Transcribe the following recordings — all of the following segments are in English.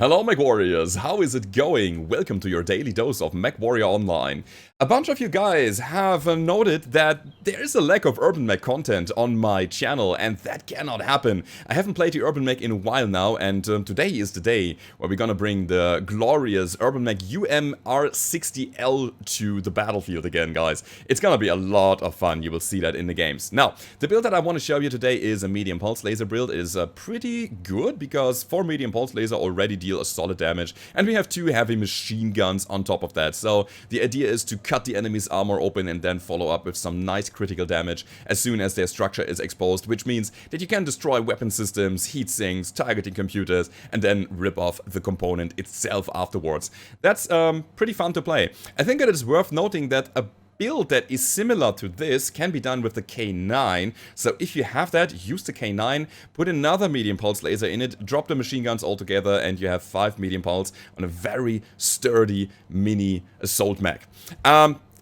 Hello Mechwarriors, how is it going? Welcome to your daily dose of Mechwarrior Online. A bunch of you guys have noted that there is a lack of Urbanmech content on my channel, and that cannot happen. I haven't played the Urbanmech in a while now, and today is the day where we're gonna bring the glorious Urbanmech UMR60L to the battlefield again, guys. It's gonna be a lot of fun, you will see that in the games. Now, the build that I want to show you today is a medium pulse laser build. It is pretty good, because 4 medium pulse laser already deal a solid damage, and we have 2 heavy machine guns on top of that. So the idea is to cut the enemy's armor open and then follow up with some nice critical damage as soon as their structure is exposed, which means that you can destroy weapon systems, heat sinks, targeting computers, and then rip off the component itself afterwards. That's pretty fun to play. I think it is worth noting that a build that is similar to this can be done with the K9, so if you have that, use the K9, put another medium pulse laser in it, drop the machine guns all together, and you have 5 medium pulse on a very sturdy mini assault mech.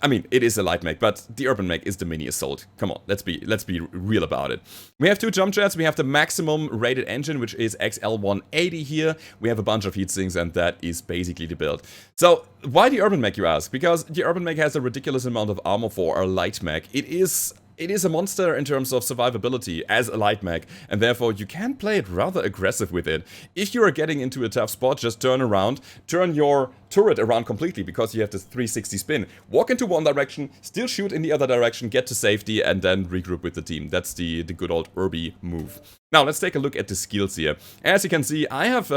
I mean, it is a light mech, but the Urbanmech is the mini assault. Come on, let's be real about it. We have 2 jump jets. We have the maximum rated engine, which is XL180 here. We have a bunch of heat sinks, and that is basically the build. So, why the Urbanmech, you ask? Because the Urbanmech has a ridiculous amount of armor for a light mech. It is a monster in terms of survivability as a light mech, and therefore you can play it rather aggressive with it. If you are getting into a tough spot, just turn around, turn your turret around completely, because you have this 360 spin. Walk into one direction, still shoot in the other direction, get to safety, and then regroup with the team. That's the good old Urby move. Now, let's take a look at the skills here. As you can see, I have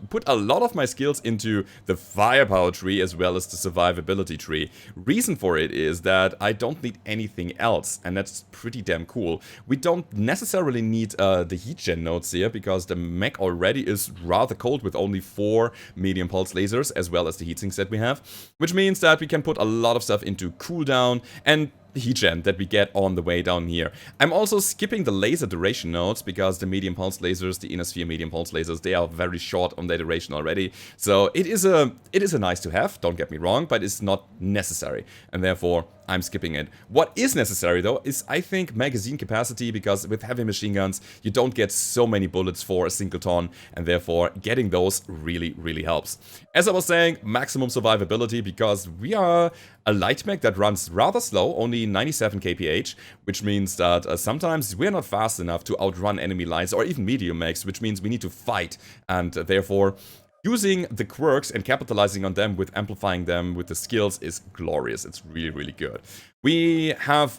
put a lot of my skills into the firepower tree as well as the survivability tree. Reason for it is that I don't need anything else, and that's pretty damn cool. We don't necessarily need the heat gen nodes here, because the mech already is rather cold with only 4 medium pulse lasers as well as the heatsinks that we have, which means that we can put a lot of stuff into cooldown and the heat gen that we get on the way down here. I'm also skipping the laser duration nodes, because the medium pulse lasers, the inner sphere medium pulse lasers, they are very short on their duration already. So it is a nice to have, don't get me wrong, but it's not necessary, and therefore I'm skipping it. What is necessary though is, I think, magazine capacity, because with heavy machine guns you don't get so many bullets for a single ton, and therefore getting those really helps. As I was saying, maximum survivability, because we are a light mech that runs rather slow, only 97 kph, which means that sometimes we're not fast enough to outrun enemy lines or even medium mechs, which means we need to fight, and therefore using the quirks and capitalizing on them with amplifying them with the skills is glorious. It's really good. We have,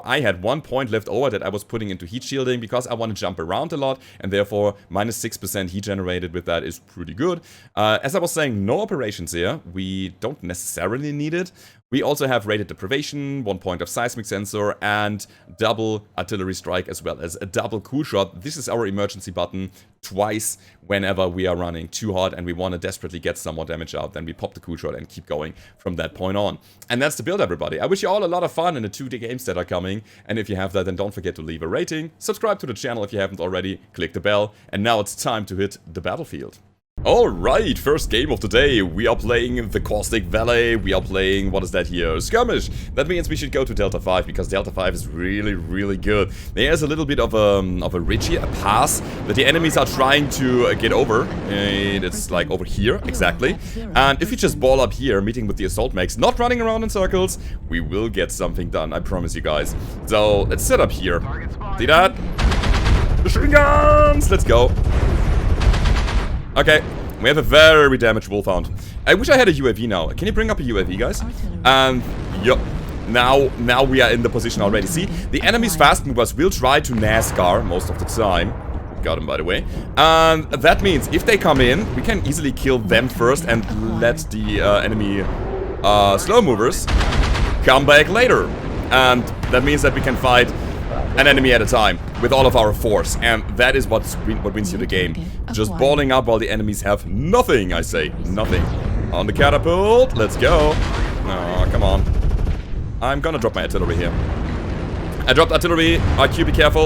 I had 1 point left over that I was putting into heat shielding, because I want to jump around a lot, and therefore minus 6% heat generated with that is pretty good. As I was saying, no operations here. We don't necessarily need it. We also have rated deprivation, 1 point of seismic sensor, and double artillery strike, as well as a double cool shot. This is our emergency button twice whenever we are running too hot and we want to desperately get some more damage out. Then we pop the cool shot and keep going from that point on. And that's the build, everybody. I wish you all a lot of fun in the 2D games that are coming. And if you have that, then don't forget to leave a rating, subscribe to the channel if you haven't already, click the bell, and now it's time to hit the battlefield. Alright, first game of the day. We are playing the Caustic Valley. We are playing, what is that here? Skirmish. That means we should go to Delta 5, because Delta 5 is really good. There's a little bit of a ridge here, a pass that the enemies are trying to get over. It's like over here, exactly. And if you just ball up here, meeting with the assault mechs, not running around in circles, we will get something done, I promise you guys. So, let's set up here. See that? Machine guns! Let's go. Okay, we have a very damaged wolfhound. I wish I had a UAV now. Can you bring up a UAV, guys? And, yup. Now we are in the position already. See, the enemy's fast movers will try to NASCAR most of the time. Got him, by the way. And that means if they come in, we can easily kill them first and let the enemy slow movers come back later. And that means that we can fight an enemy at a time with all of our force, and that is what wins you the game. Just balling up while the enemies have nothing, I say. Nothing. On the catapult, let's go. Oh, come on. I'm gonna drop my artillery here. I dropped artillery. RQ, be careful.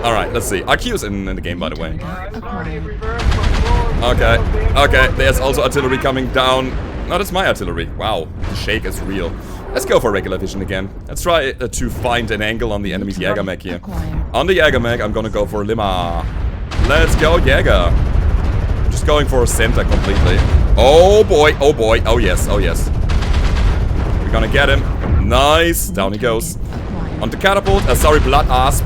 Alright, let's see. RQ is in the game, by the way. Okay, there's also artillery coming down. No, that's my artillery. Wow, the shake is real. Let's go for regular vision again. Let's try to find an angle on the enemy's Jägermech here. On the Jägermech, I'm gonna go for Lima. Let's go, Jäger. Just going for a center completely. Oh boy, oh yes, oh yes. We're gonna get him. Nice, down he goes. On the catapult, sorry, Blood Asp.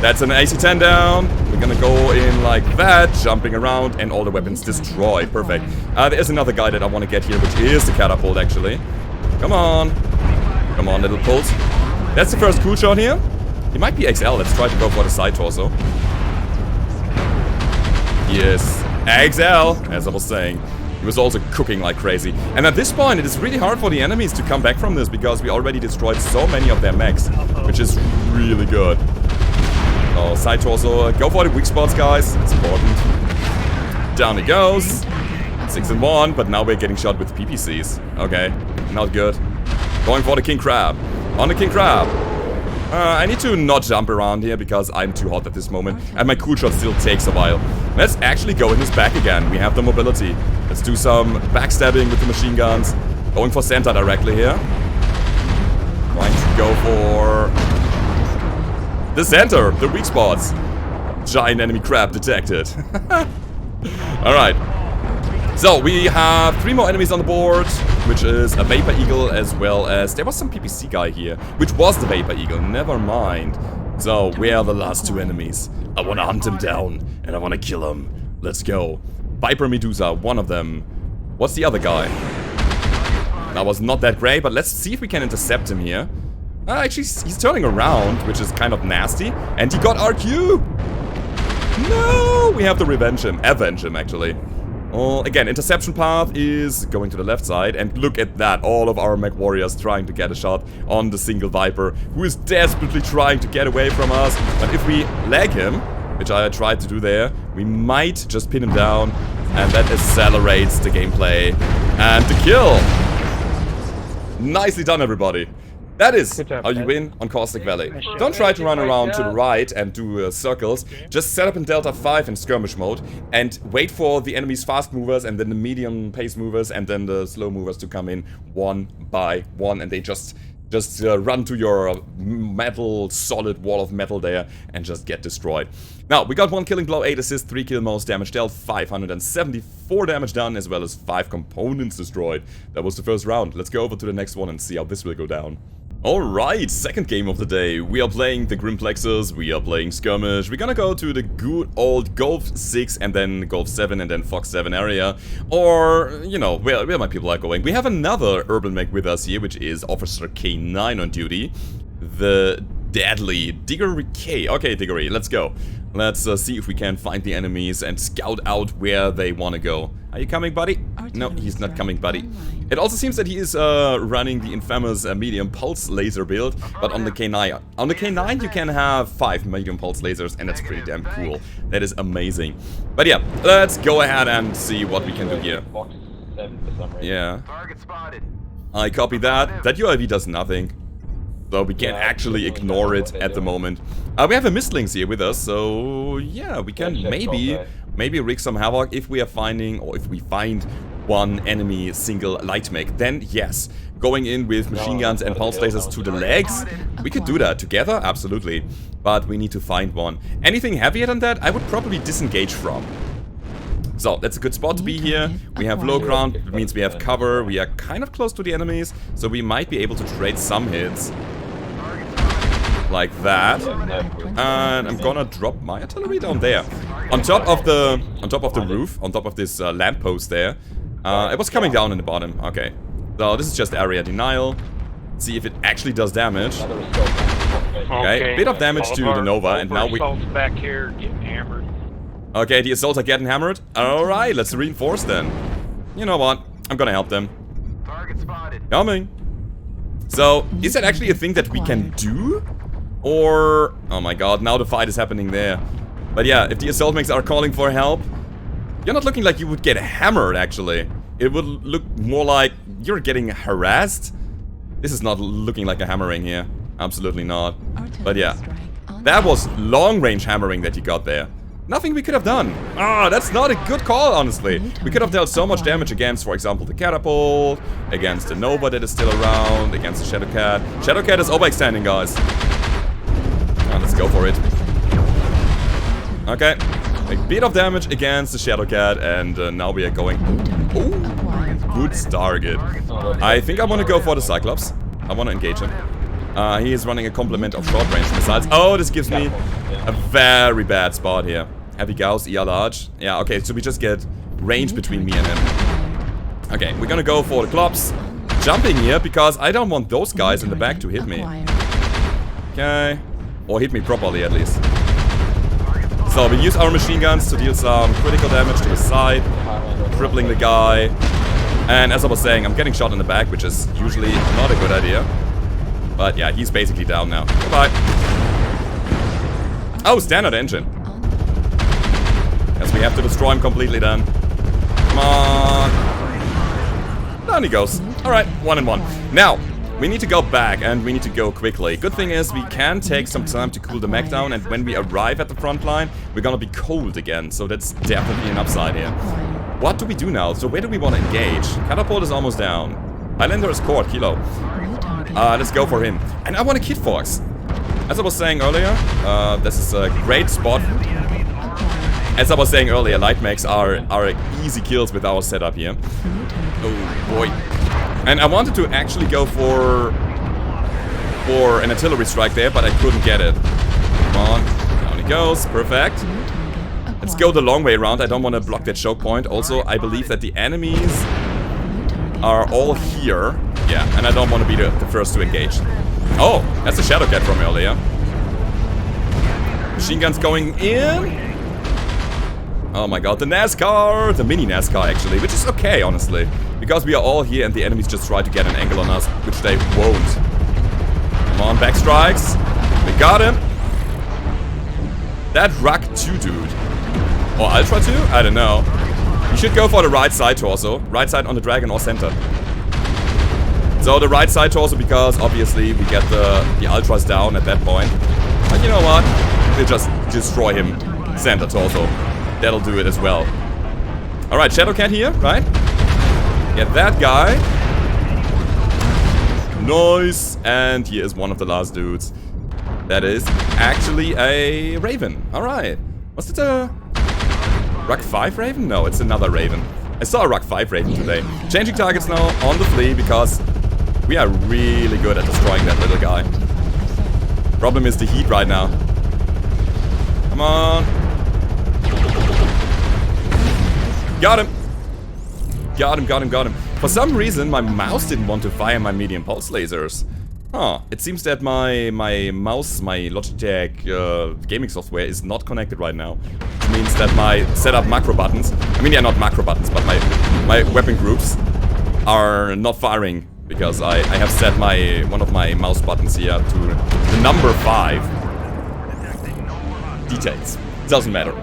That's an AC-10 down. We're gonna go in like that, jumping around, and all the weapons destroyed. Perfect. There's another guy that I want to get here, which is the catapult, actually. Come on. Come on, little pulse. That's the first cool shot here. He might be XL. Let's try to go for the side torso. Yes, XL, as I was saying. He was also cooking like crazy. And at this point, it is really hard for the enemies to come back from this because we already destroyed so many of their mechs, which is really good. Oh, side torso. Go for the weak spots, guys. It's important. Down he goes. 6-1, but now we're getting shot with PPCs. Okay, not good. Going for the King Crab. On the King Crab. I need to not jump around here because I'm too hot at this moment. And my cool shot still takes a while. Let's actually go in his back again. We have the mobility. Let's do some backstabbing with the machine guns. Going for center directly here. Trying to go for the center, the weak spots. Giant enemy crab detected. Alright. So, we have 3 more enemies on the board, which is a Vapor Eagle as well as... There was some PPC guy here, which was the Vapor Eagle, never mind. So, where are the last 2 enemies? I want to hunt him down, and I want to kill him. Let's go. Viper Medusa, one of them. What's the other guy? That was not that great, but let's see if we can intercept him here. Actually, he's turning around, which is kind of nasty. And he got RQ! No! We have to avenge him, actually. Again, interception path is going to the left side, and look at that, all of our Mechwarriors trying to get a shot on the single Viper, who is desperately trying to get away from us. But if we lag him, which I tried to do there, we might just pin him down, and that accelerates the gameplay. And the kill! Nicely done, everybody. That is how you win on Caustic Valley. Don't try to run around to the right and do circles. Just set up in Delta 5 in skirmish mode and wait for the enemy's fast movers and then the medium pace movers and then the slow movers to come in one by one, and they just run to your metal, solid wall of metal there and just get destroyed. Now, we got 1 killing blow, 8 assists, 3 kill, most damage dealt, 574 damage done, as well as 5 components destroyed. That was the first round. Let's go over to the next one and see how this will go down. Alright, second game of the day. We are playing the Flexors, we are playing Skirmish. We're gonna go to the good old Gulf 6 and then Gulf 7 and then Fox 7 area. Or, you know, where my people are going. We have another Urbanmech with us here, which is Officer K9 on duty. The deadly Diggory K. Okay, Diggory, let's go. Let's see if we can find the enemies and scout out where they want to go. Are you coming, buddy? No, he's not coming, buddy. It also seems that he is running the infamous medium pulse laser build, but on the K9. On the K9 you can have 5 medium pulse lasers, and that's pretty damn cool. That is amazing. But yeah, let's go ahead and see what we can do here. Yeah. I copy that. That UAV does nothing. So we can actually ignore it at the moment. We have a Mistlings here with us, so yeah, we can maybe rig some havoc if we are finding, or if we find one enemy single Light Mech. Then yes, going in with machine guns and pulse lasers to the legs, we could do that together, absolutely. But we need to find one. Anything heavier than that, I would probably disengage from. So, that's a good spot to be here. We have low ground, it means we have cover. We are kind of close to the enemies, so we might be able to trade some hits. Like that. And I'm gonna drop my artillery down there. On top of the roof, on top of this lamppost there. It was coming down in the bottom. Okay. So, this is just area denial. See if it actually does damage. Okay, bit of damage to the Nova, and now we... back here getting hammered. Okay, the assaults are getting hammered. Alright, let's reinforce then. You know what? I'm gonna help them. Target spotted. Coming. So, is that actually a thing that we can do? Or... Oh my god, now the fight is happening there. But yeah, if the assault mechs are calling for help, you're not looking like you would get hammered, actually. It would look more like you're getting harassed. This is not looking like a hammering here. Absolutely not. But yeah, that was long-range hammering that you got there. Nothing we could have done. Ah, that's not a good call, honestly. We could have dealt so much damage against, for example, the Catapult, against the Nova that is still around, against the Shadowcat. Shadowcat is overextending, guys. Ah, let's go for it. Okay. A bit of damage against the Shadowcat, and now we are going... Oh, good target. I think I want to go for the Cyclops. I want to engage him. He is running a complement of short-range missiles. Oh, this gives me a very bad spot here. Heavy Gauss, ER large. Yeah, okay, so we just get range between me and him. Okay, we're gonna go for the Klops. Jumping here, because I don't want those guys in the back to hit me. Okay. Or hit me properly, at least. So we use our machine guns to deal some critical damage to his side, crippling the guy. And as I was saying, I'm getting shot in the back, which is usually not a good idea. But yeah, he's basically down now. Goodbye. Oh, standard engine. Guess we have to destroy him completely then. Come on. Down he goes. Alright, 1 and 1. Now, we need to go back, and we need to go quickly. Good thing is, we can take some time to cool the mech down, and when we arrive at the front line, we're gonna be cold again, so that's definitely an upside here. What do we do now? So where do we want to engage? Catapult is almost down. Highlander is core, Kilo. Let's go for him. And I want a Kid Fox. As I was saying earlier, this is a great spot. As I was saying earlier, Light Mechs are easy kills with our setup here. Oh boy. And I wanted to actually go for an artillery strike there, but I couldn't get it. Come on. Down he goes. Perfect. Let's go the long way around. I don't want to block that choke point. Also, I believe that the enemies are all here. Yeah, and I don't want to be the first to engage. Oh, that's the Shadowcat from earlier. Machine guns going in. Oh my god, the NASCAR! The mini NASCAR, actually, which is okay, honestly. Because we are all here and the enemies just try to get an angle on us, which they won't. Come on, back strikes. We got him. That Ruck 2 dude. Or Ultra 2? I don't know. You should go for the right side torso. Right side on the dragon or center. So the right side torso, because obviously we get the Ultras down at that point. But you know what? We'll just destroy him. Center torso. That'll do it as well. Alright, Shadowcat here, right? Get that guy. Nice. And here is one of the last dudes. That is actually a Raven. Alright. Was it a Ruck 5 Raven? No, it's another Raven. I saw a Ruck 5 Raven today. Changing targets now on the flee because we are really good at destroying that little guy. Problem is the heat right now. Come on. Got him. Got him. For some reason, my mouse didn't want to fire my medium pulse lasers. Huh. It seems that my mouse, my Logitech gaming software is not connected right now. Which means that my setup macro buttons, I mean, yeah, not macro buttons, but my weapon groups are not firing. Because I have set one of my mouse buttons here to the number 5. Details. Doesn't matter.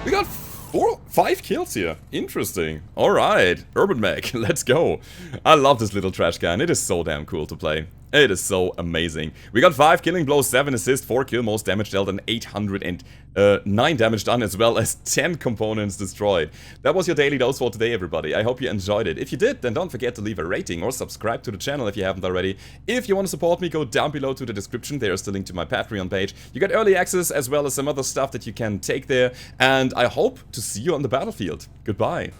We got 5 kills here. Interesting. Alright. Urbanmech. Let's go. I love this little trash can. It is so damn cool to play. It is so amazing. We got 5 killing blows, 7 assists, 4 kill, most damage dealt, and 809 damage done, as well as 10 components destroyed. That was your daily dose for today, everybody. I hope you enjoyed it. If you did, then don't forget to leave a rating or subscribe to the channel if you haven't already. If you want to support me, go down below to the description. There is the link to my Patreon page. You get early access as well as some other stuff that you can take there. And I hope to see you on the battlefield. Goodbye.